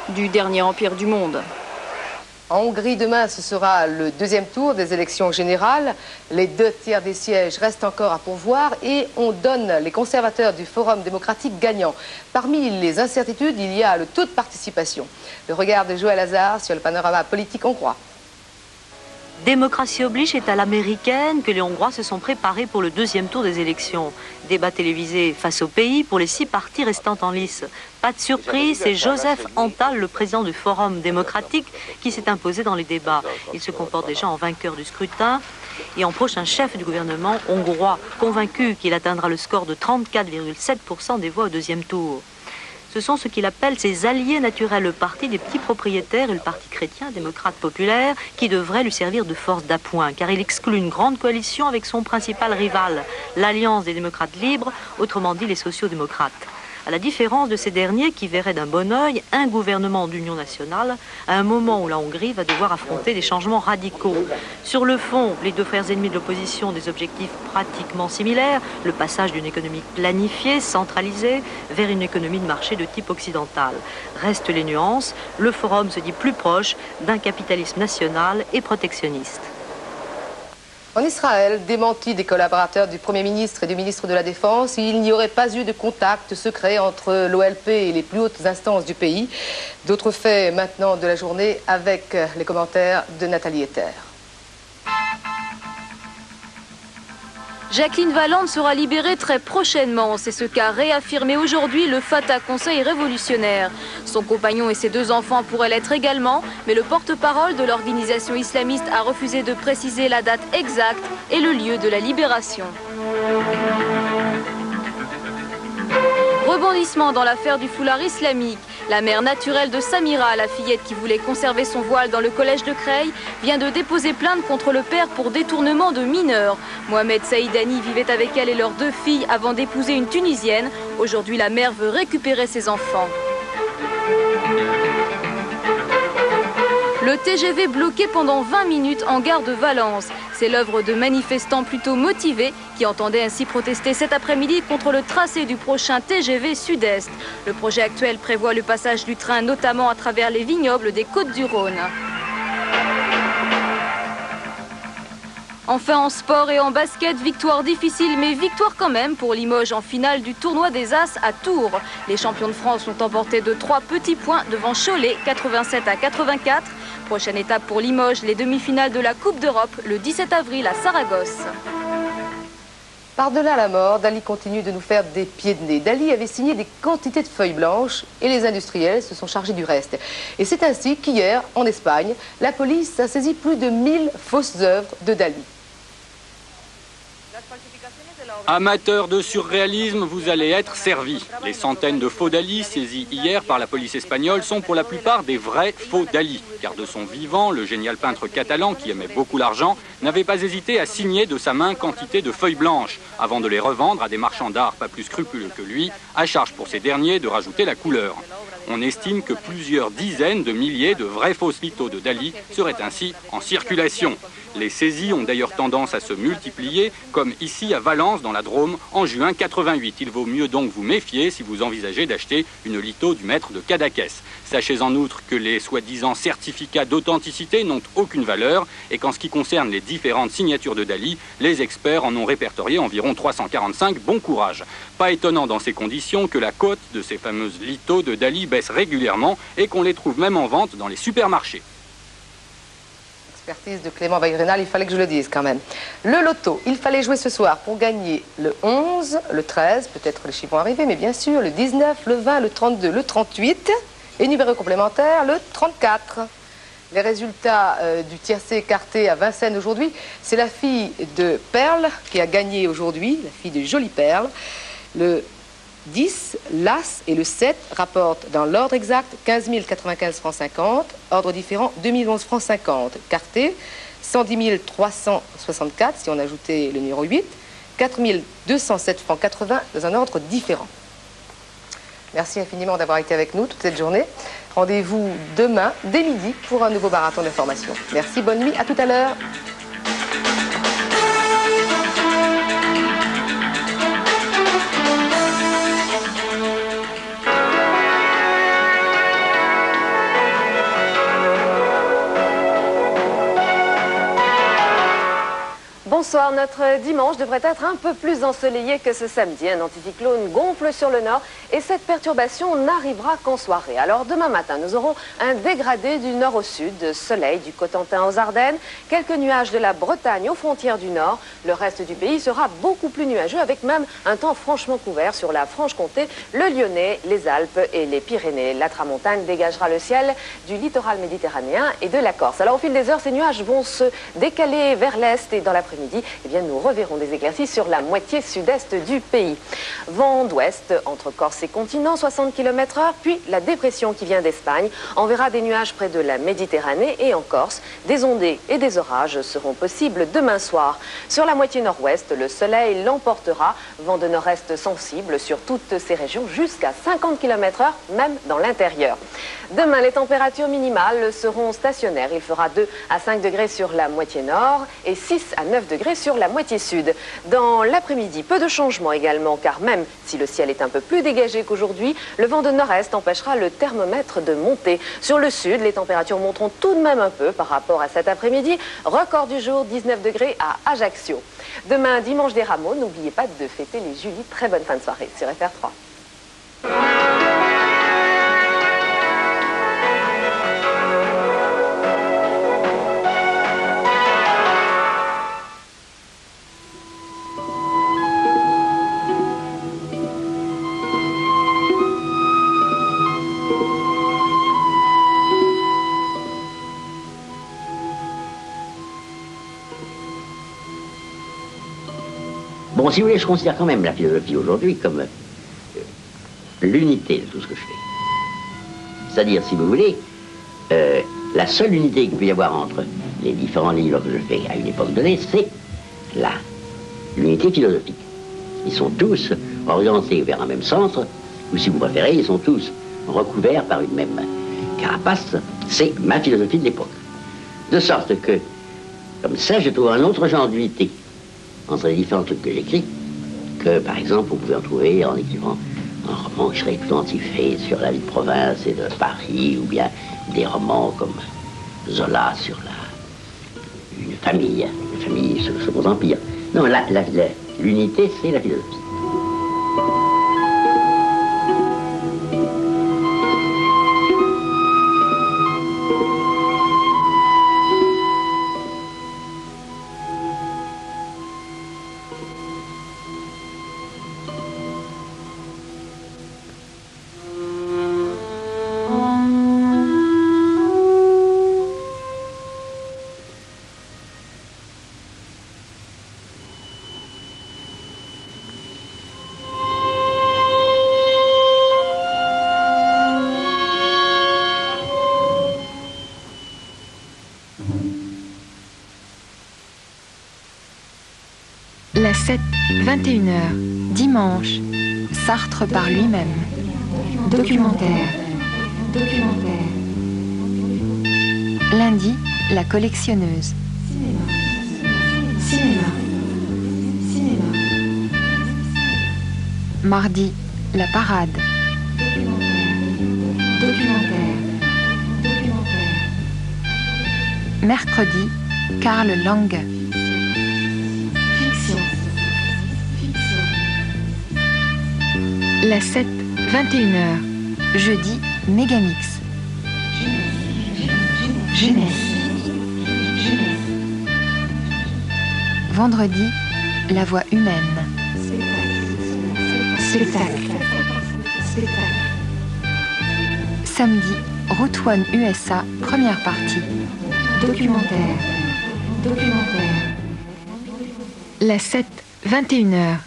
du dernier empire du monde. En Hongrie, demain, ce sera le deuxième tour des élections générales. Les 2/3 des sièges restent encore à pourvoir et on donne les conservateurs du Forum démocratique gagnants. Parmi les incertitudes, il y a le taux de participation. Le regard de Joël Hazard sur le panorama politique hongrois. Démocratie oblige est à l'américaine que les Hongrois se sont préparés pour le deuxième tour des élections. Débat télévisé face au pays pour les 6 partis restant en lice. Pas de surprise, c'est Joseph Antall, le président du Forum démocratique, qui s'est imposé dans les débats. Il se comporte déjà en vainqueur du scrutin et en prochain chef du gouvernement hongrois, convaincu qu'il atteindra le score de 34,7% des voix au deuxième tour. Ce sont ce qu'il appelle ses alliés naturels, le parti des petits propriétaires et le parti chrétien démocrate populaire, qui devrait lui servir de force d'appoint, car il exclut une grande coalition avec son principal rival, l'Alliance des démocrates libres, autrement dit les sociaux-démocrates. À la différence de ces derniers qui verraient d'un bon œil un gouvernement d'union nationale à un moment où la Hongrie va devoir affronter des changements radicaux. Sur le fond, les deux frères ennemis de l'opposition ont des objectifs pratiquement similaires, le passage d'une économie planifiée, centralisée, vers une économie de marché de type occidental. Restent les nuances, le Forum se dit plus proche d'un capitalisme national et protectionniste. En Israël, démenti des collaborateurs du Premier ministre et du ministre de la Défense, il n'y aurait pas eu de contact secret entre l'OLP et les plus hautes instances du pays. D'autres faits maintenant de la journée avec les commentaires de Nathalie Ether. Jacqueline Valente sera libérée très prochainement. C'est ce qu'a réaffirmé aujourd'hui le Fatah Conseil révolutionnaire. Son compagnon et ses 2 enfants pourraient l'être également, mais le porte-parole de l'organisation islamiste a refusé de préciser la date exacte et le lieu de la libération. Rebondissement dans l'affaire du foulard islamique. La mère naturelle de Samira, la fillette qui voulait conserver son voile dans le collège de Creil, vient de déposer plainte contre le père pour détournement de mineurs. Mohamed Saïdani vivait avec elle et leurs 2 filles avant d'épouser une Tunisienne. Aujourd'hui, la mère veut récupérer ses enfants. Le TGV bloqué pendant 20 minutes en gare de Valence. C'est l'œuvre de manifestants plutôt motivés qui entendaient ainsi protester cet après-midi contre le tracé du prochain TGV Sud-Est. Le projet actuel prévoit le passage du train notamment à travers les vignobles des Côtes-du-Rhône. Enfin en sport et en basket, victoire difficile mais victoire quand même pour Limoges en finale du tournoi des As à Tours. Les champions de France ont emporté de 3 petits points devant Cholet, 87-84. Prochaine étape pour Limoges, les demi-finales de la Coupe d'Europe le 17 avril à Saragosse. Par-delà la mort, Dali continue de nous faire des pieds de nez. Dali avait signé des quantités de feuilles blanches et les industriels se sont chargés du reste. Et c'est ainsi qu'hier, en Espagne, la police a saisi plus de 1000 fausses œuvres de Dali. Amateurs de surréalisme, vous allez être servis. Les centaines de faux Dali saisis hier par la police espagnole sont pour la plupart des vrais faux Dali. Car de son vivant, le génial peintre catalan, qui aimait beaucoup l'argent, n'avait pas hésité à signer de sa main quantité de feuilles blanches, avant de les revendre à des marchands d'art pas plus scrupuleux que lui, à charge pour ces derniers de rajouter la couleur. On estime que plusieurs dizaines de milliers de vrais fausses lithots de Dali seraient ainsi en circulation. Les saisies ont d'ailleurs tendance à se multiplier, comme ici à Valence, dans la Drôme, en juin 88. Il vaut mieux donc vous méfier si vous envisagez d'acheter une litho du maître de Cadaqués. Sachez en outre que les soi-disant certificats d'authenticité n'ont aucune valeur et qu'en ce qui concerne les différentes signatures de Dali, les experts en ont répertorié environ 345. Bon courage. Pas étonnant dans ces conditions que la cote de ces fameuses lithos de Dali baisse régulièrement et qu'on les trouve même en vente dans les supermarchés. Expertise de Clément Baïgrénal, il fallait que je le dise quand même. Le loto, il fallait jouer ce soir pour gagner le 11, le 13, peut-être les chiffres vont arriver, mais bien sûr, le 19, le 20, le 32, le 38 et numéro complémentaire, le 34. Les résultats du tiercé écarté à Vincennes aujourd'hui, c'est la fille de Perle qui a gagné aujourd'hui, la fille de Jolie Perle. Le 10, l'As et le 7 rapportent dans l'ordre exact 15 095 francs 50, ordre différent 2011 francs 50, quarté 110 364 si on ajoutait le numéro 8, 4 207 francs 80 dans un ordre différent. Merci infiniment d'avoir été avec nous toute cette journée. Rendez-vous demain dès midi pour un nouveau marathon d'information. Merci, bonne nuit, à tout à l'heure. Bonsoir, notre dimanche devrait être un peu plus ensoleillé que ce samedi. Un anticyclone gonfle sur le nord et cette perturbation n'arrivera qu'en soirée. Alors demain matin, nous aurons un dégradé du nord au sud, soleil du Cotentin aux Ardennes, quelques nuages de la Bretagne aux frontières du nord. Le reste du pays sera beaucoup plus nuageux avec même un temps franchement couvert sur la Franche-Comté, le Lyonnais, les Alpes et les Pyrénées. La tramontane dégagera le ciel du littoral méditerranéen et de la Corse. Alors au fil des heures, ces nuages vont se décaler vers l'est et dans l'après-midi, eh bien, nous reverrons des éclaircies sur la moitié sud-est du pays. Vent d'ouest entre Corse et continent, 60 km/h, puis la dépression qui vient d'Espagne enverra des nuages près de la Méditerranée et en Corse. Des ondées et des orages seront possibles demain soir. Sur la moitié nord-ouest, le soleil l'emportera. Vent de nord-est sensible sur toutes ces régions jusqu'à 50 km/h, même dans l'intérieur. Demain, les températures minimales seront stationnaires. Il fera 2 à 5 degrés sur la moitié nord et 6 à 9 degrés sur la moitié sud. Dans l'après-midi, peu de changements également, car même si le ciel est un peu plus dégagé qu'aujourd'hui, le vent de nord-est empêchera le thermomètre de monter. Sur le sud, les températures monteront tout de même un peu par rapport à cet après-midi. Record du jour, 19 degrés à Ajaccio. Demain, dimanche des Rameaux, n'oubliez pas de fêter les Julies. Très bonne fin de soirée sur FR3. Bon, si vous voulez, je considère quand même la philosophie aujourd'hui comme l'unité de tout ce que je fais. C'est-à-dire, si vous voulez, la seule unité qu'il peut y avoir entre les différents livres que je fais à une époque donnée, c'est l'unité philosophique. Ils sont tous orientés vers un même centre, ou si vous préférez, ils sont tous recouverts par une même carapace. C'est ma philosophie de l'époque. De sorte que, comme ça, je trouve un autre genre d'unité entre les différents trucs que j'écris, que par exemple vous pouvez en trouver en écrivant un roman qui serait tout entier fait sur la vie de province et de Paris, ou bien des romans comme Zola sur une famille sous le Second Empire. Non, l'unité, c'est la philosophie. La 7, 21h, dimanche, Sartre par lui-même. Documentaire. Lundi, La collectionneuse. Cinéma. Mardi, La parade. Documentaire. Mercredi, Karl Lange. La 7, 21h, jeudi, Mégamix. Jeunesse. Vendredi, La voix humaine. Spectacle. Samedi, Route One USA, première partie. Documentaire. La 7, 21h.